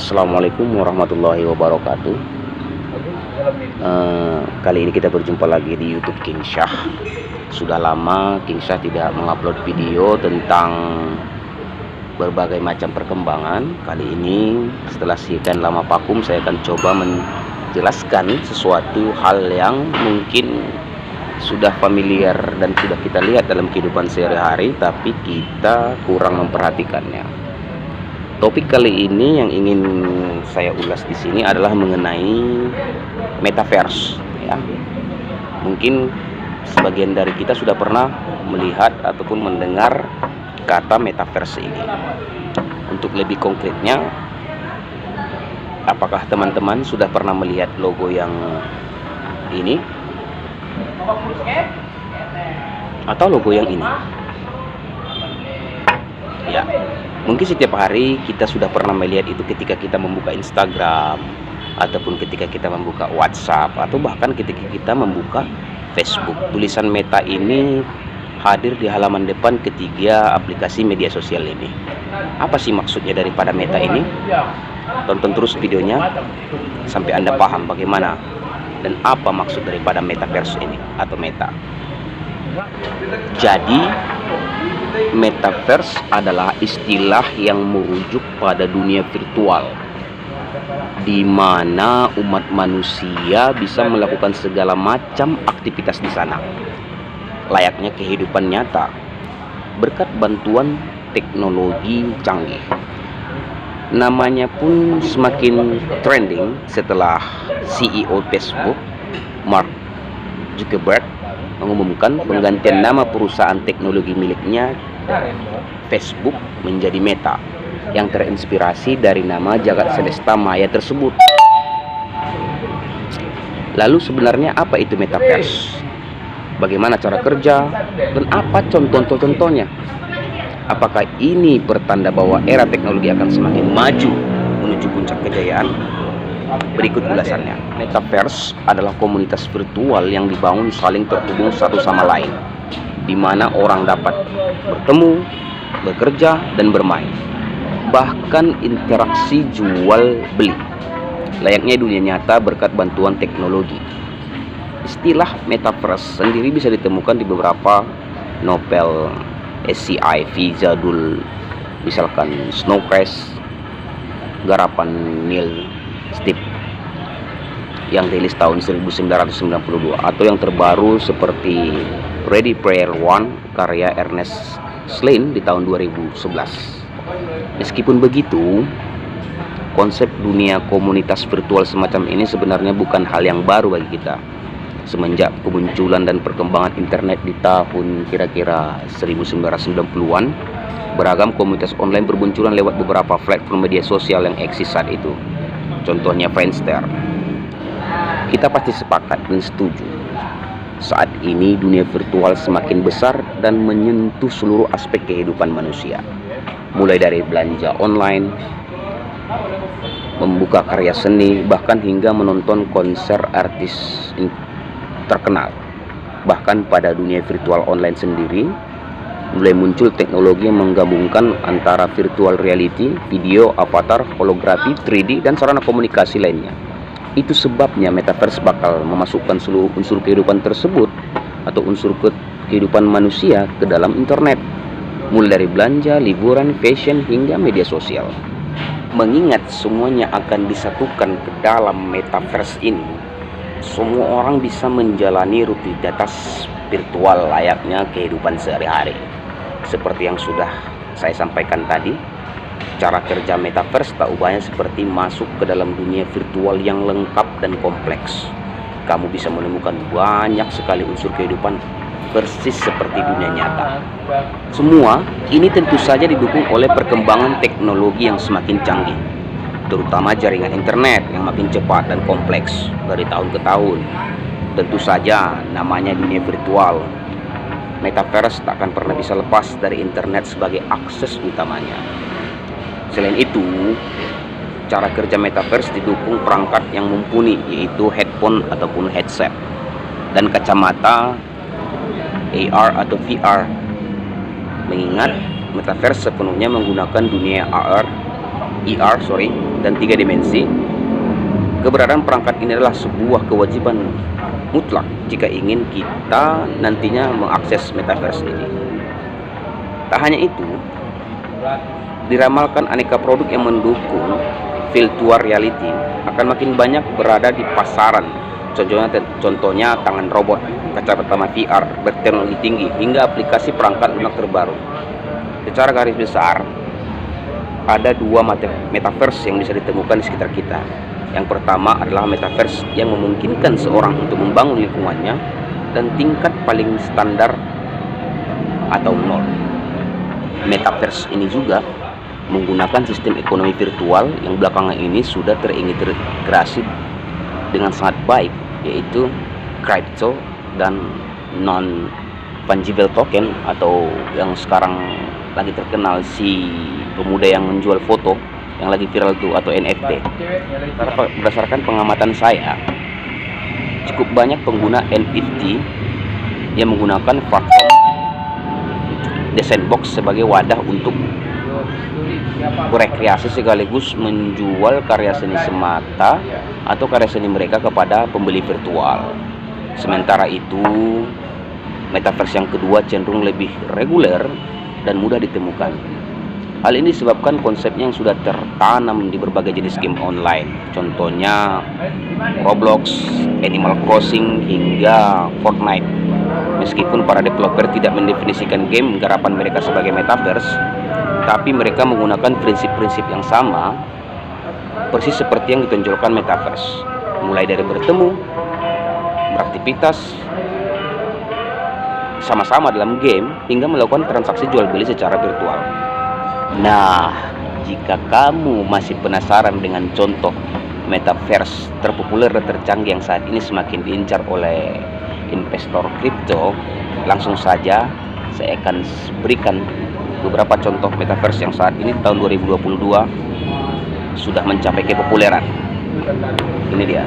Assalamualaikum warahmatullahi wabarakatuh. Kali ini kita berjumpa lagi di YouTube King Syah. Sudah lama King Syah tidak mengupload video tentang berbagai macam perkembangan. Kali ini setelah sekian lama vakum, saya akan coba menjelaskan sesuatu hal yang mungkin sudah familiar dan sudah kita lihat dalam kehidupan sehari-hari, tapi kita kurang memperhatikannya. Topik kali ini yang ingin saya ulas di sini adalah mengenai metaverse, ya. Mungkin sebagian dari kita sudah pernah melihat ataupun mendengar kata metaverse ini. Untuk lebih konkretnya, apakah teman-teman sudah pernah melihat logo yang ini atau logo yang ini? Ya, mungkin setiap hari kita sudah pernah melihat itu ketika kita membuka Instagram, ataupun ketika kita membuka WhatsApp, atau bahkan ketika kita membuka Facebook. Tulisan Meta ini hadir di halaman depan ketiga aplikasi media sosial ini. Apa sih maksudnya daripada Meta ini? Tonton terus videonya sampai Anda paham bagaimana dan apa maksud daripada metaverse ini atau Meta. Jadi metaverse adalah istilah yang merujuk pada dunia virtual, di mana umat manusia bisa melakukan segala macam aktivitas di sana, layaknya kehidupan nyata, berkat bantuan teknologi canggih. Namanya pun semakin trending setelah CEO Facebook, Mark Zuckerberg, mengumumkan penggantian nama perusahaan teknologi miliknya Facebook menjadi Meta, yang terinspirasi dari nama jagat selesta maya tersebut. Lalu sebenarnya apa itu metaverse? Bagaimana cara kerja dan apa contoh-contohnya? Apakah ini pertanda bahwa era teknologi akan semakin maju menuju puncak kejayaan? Berikut ulasannya. Metaverse adalah komunitas virtual yang dibangun saling terhubung satu sama lain, di mana orang dapat bertemu, bekerja, dan bermain. Bahkan interaksi jual beli, layaknya dunia nyata berkat bantuan teknologi. Istilah metaverse sendiri bisa ditemukan di beberapa novel sci-fi jadul, misalkan Snow Crash garapan Neil Steve yang rilis tahun 1992, atau yang terbaru seperti Ready Player One karya Ernest Cline di tahun 2011. Meskipun begitu, konsep dunia komunitas virtual semacam ini sebenarnya bukan hal yang baru bagi kita. Semenjak kemunculan dan perkembangan internet di tahun kira-kira 1990-an, beragam komunitas online bermunculan lewat beberapa platform media sosial yang eksis saat itu. Contohnya Friendster. Kita pasti sepakat dan setuju, saat ini dunia virtual semakin besar dan menyentuh seluruh aspek kehidupan manusia, mulai dari belanja online, membuka karya seni, bahkan hingga menonton konser artis terkenal. Bahkan pada dunia virtual online sendiri mulai muncul teknologi yang menggabungkan antara virtual reality, video, avatar, holografi, 3D, dan sarana komunikasi lainnya. Itu sebabnya metaverse bakal memasukkan seluruh unsur kehidupan tersebut atau unsur kehidupan manusia ke dalam internet, mulai dari belanja, liburan, fashion, hingga media sosial. Mengingat semuanya akan disatukan ke dalam metaverse ini, semua orang bisa menjalani rutinitas virtual layaknya kehidupan sehari-hari. Seperti yang sudah saya sampaikan tadi, cara kerja metaverse tak ubahnya seperti masuk ke dalam dunia virtual yang lengkap dan kompleks. Kamu bisa menemukan banyak sekali unsur kehidupan persis seperti dunia nyata. Semua ini tentu saja didukung oleh perkembangan teknologi yang semakin canggih, terutama jaringan internet yang makin cepat dan kompleks dari tahun ke tahun. Tentu saja namanya dunia virtual, metaverse tak akan pernah bisa lepas dari internet sebagai akses utamanya. Selain itu, cara kerja metaverse didukung perangkat yang mumpuni, yaitu headphone ataupun headset dan kacamata AR atau VR. Mengingat metaverse sepenuhnya menggunakan dunia AR dan 3 dimensi. Keberadaan perangkat ini adalah sebuah kewajiban mutlak jika ingin kita nantinya mengakses metaverse ini. Tak hanya itu, diramalkan aneka produk yang mendukung virtual reality akan makin banyak berada di pasaran. Contohnya tangan robot, kacamata VR berteknologi tinggi, hingga aplikasi perangkat lunak terbaru. Secara garis besar, ada 2 metaverse yang bisa ditemukan di sekitar kita. Yang pertama adalah metaverse yang memungkinkan seorang untuk membangun lingkungannya dan tingkat paling standar atau nol. Metaverse ini juga menggunakan sistem ekonomi virtual yang belakangan ini sudah terintegrasi dengan sangat baik, yaitu crypto dan non-fungible token, atau yang sekarang lagi terkenal si pemuda yang menjual foto yang lagi viral itu, atau NFT. Berdasarkan pengamatan saya, cukup banyak pengguna NFT yang menggunakan platform The Sandbox sebagai wadah untuk berekreasi sekaligus menjual karya seni semata atau karya seni mereka kepada pembeli virtual. Sementara itu, metaverse yang kedua cenderung lebih reguler dan mudah ditemukan. Hal ini disebabkan konsepnya yang sudah tertanam di berbagai jenis game online, contohnya Roblox, Animal Crossing, hingga Fortnite. Meskipun para developer tidak mendefinisikan game garapan mereka sebagai metaverse, tapi mereka menggunakan prinsip-prinsip yang sama, persis seperti yang ditonjolkan metaverse, mulai dari bertemu, beraktivitas sama-sama dalam game, hingga melakukan transaksi jual beli secara virtual. Nah, jika kamu masih penasaran dengan contoh metaverse terpopuler dan tercanggih yang saat ini semakin diincar oleh investor kripto, langsung saja saya akan berikan beberapa contoh metaverse yang saat ini tahun 2022 sudah mencapai kepopuleran. Ini dia.